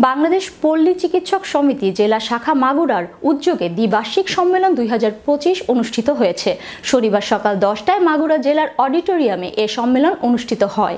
বাংলাদেশ পল্লী চিকিৎসক সমিতি জেলা শাখা মাগুরার উদ্যোগে দ্বিবার্ষিক সম্মেলন 2025 অনুষ্ঠিত হয়েছে। শনিবার সকাল 10টায় মাগুরা জেলার অডিটোরিয়ামে এ সম্মেলন অনুষ্ঠিত হয়।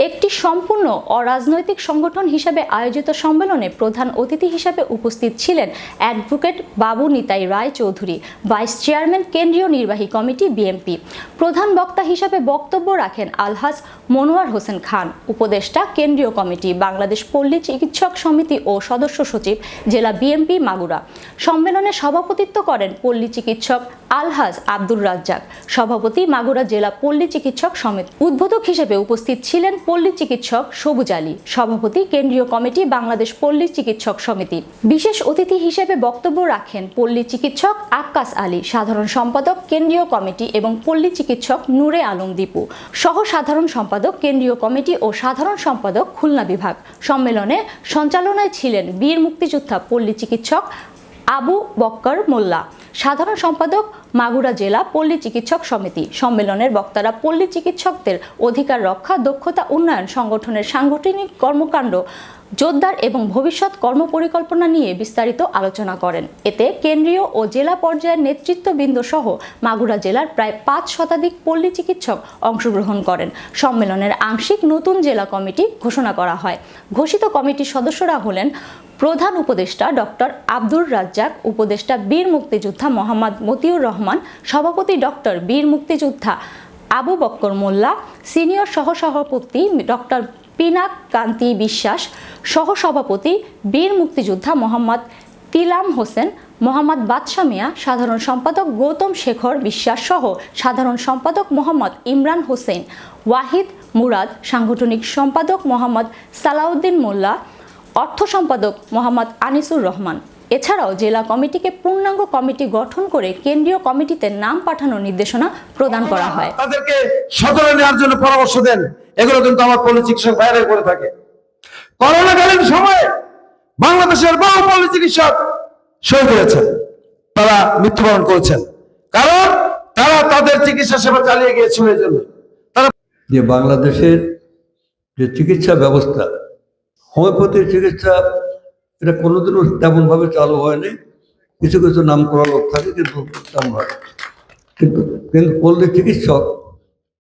একটি সম্পূর্ণ অরাজনৈতিক সংগঠন হিসেবে আয়োজিত সম্মেলনে প্রধান অতিথি হিসেবে উপস্থিত ছিলেন অ্যাডভোকেট বাবু নিতাই রায় চৌধুরী, ভাইস চেয়ারম্যান কেন্দ্রীয় নির্বাহী কমিটি বিএমপি। প্রধান বক্তা হিসেবে বক্তব্য রাখেন আলহাজ মনোয়ার হোসেন খান, উপদেষ্টা কেন্দ্রীয় কমিটি বাংলাদেশ পল্লী চিকিৎসক সমিতি ও সদস্য সচিব জেলা বিএমপি মাগুরা। সম্মেলনে সভাপতিত্ব করেন পল্লী চিকিৎসক আলহাজ আব্দুর রাজ্জাক, সভাপতি মাগুরা জেলা পল্লী চিকিৎসক সমিতি। উদ্বোধক হিসেবে উপস্থিত ছিলেন পল্লী চিকিৎসক সবুজ আলী, সভাপতি কেন্দ্রীয় কমিটি বাংলাদেশ পল্লী চিকিৎসক সমিতি। বিশেষ অতিথি হিসেবে বক্তব্য রাখেন পল্লী চিকিৎসক আক্কাস আলী, সাধারণ সম্পাদক কেন্দ্রীয় কমিটি এবং পল্লী চিকিৎসক নূরে আলম দীপু, সহ সাধারণ সম্পাদক কেন্দ্রীয় কমিটি ও সাধারণ সম্পাদক খুলনা বিভাগ। সম্মেলনে সঞ্চালনায় ছিলেন বীর মুক্তিযোদ্ধা পল্লী চিকিৎসক আবু বক্কর মোল্লা, সাধারণ সম্পাদক মাগুরা জেলা পল্লী চিকিৎসক সমিতি। সম্মেলনের বক্তারা পল্লী চিকিৎসকদের অধিকার রক্ষা, দক্ষতা উন্নয়ন, সংগঠনের সাংগঠনিক কর্মকাণ্ড, জোরদার এবং ভবিষ্যৎ কর্মপরিকল্পনা নিয়ে বিস্তারিত আলোচনা করেন। এতে কেন্দ্রীয় ও জেলা পর্যায়ের নেতৃত্ববৃন্দ সহ মাগুরা জেলার প্রায় 5 শতাধিক পল্লী চিকিৎসক অংশগ্রহণ করেন। সম্মেলনের আংশিক নতুন জেলা কমিটি ঘোষণা করা হয়। ঘোষিত কমিটির সদস্যরা হলেন প্রধান উপদেষ্টা ডক্টর আব্দুর রাজ্জাক, উপদেষ্টা বীর মুক্তিযোদ্ধা মোহাম্মদ মতিউর রহমান, সভাপতি ডক্টর বীর মুক্তিযোদ্ধা আবু বক্কর মোল্লা, সিনিয়র সহসভাপতি ডক্টর পিনাক কান্তি বিশ্বাস, সহসভাপতি বীর মুক্তিযোদ্ধা মোহাম্মদ তিলাম হোসেন, মোহাম্মদ বাদশা মিয়া, সাধারণ সম্পাদক গৌতম শেখর বিশ্বাস সহ সাধারণ সম্পাদক মোহাম্মদ ইমরান হোসেন, ওয়াহিদ মুরাদ, সাংগঠনিক সম্পাদক মোহাম্মদ সালাউদ্দিন মোল্লা, অর্থ সম্পাদক মোহাম্মদ আনিসুর রহমান। এছাড়াও জেলা কমিটিকে পূর্ণাঙ্গ কমিটি গঠন করে কেন্দ্রীয় কমিটিতে নাম পাঠানোর নির্দেশনা প্রদান করা হয়। তাদেরকে সদরে নেওয়ার জন্য পরামর্শ দেন। এগুলো কিন্তু আমার পল্লী চিকিৎসক বাইরে করে থাকে। করোনাকালীন সময়ে বাংলাদেশের বহু পল্লী চিকিৎসক শহীদ হয়েছেন, তারা মৃত্যুবরণ করেছেন, কারণ তারা তাদের চিকিৎসা সেবা চালিয়ে গিয়েছিল। এই জন্য তারা যে বাংলাদেশের যে চিকিৎসা ব্যবস্থা, হোমিওপ্যাথির চিকিৎসা, এটা কোনোদিনও তেমন ভাবে চালু হয়নি। কিছু কিছু নাম করা লোক থাকে, কিন্তু তেমন হয়। কিন্তু পল্লী চিকিৎসক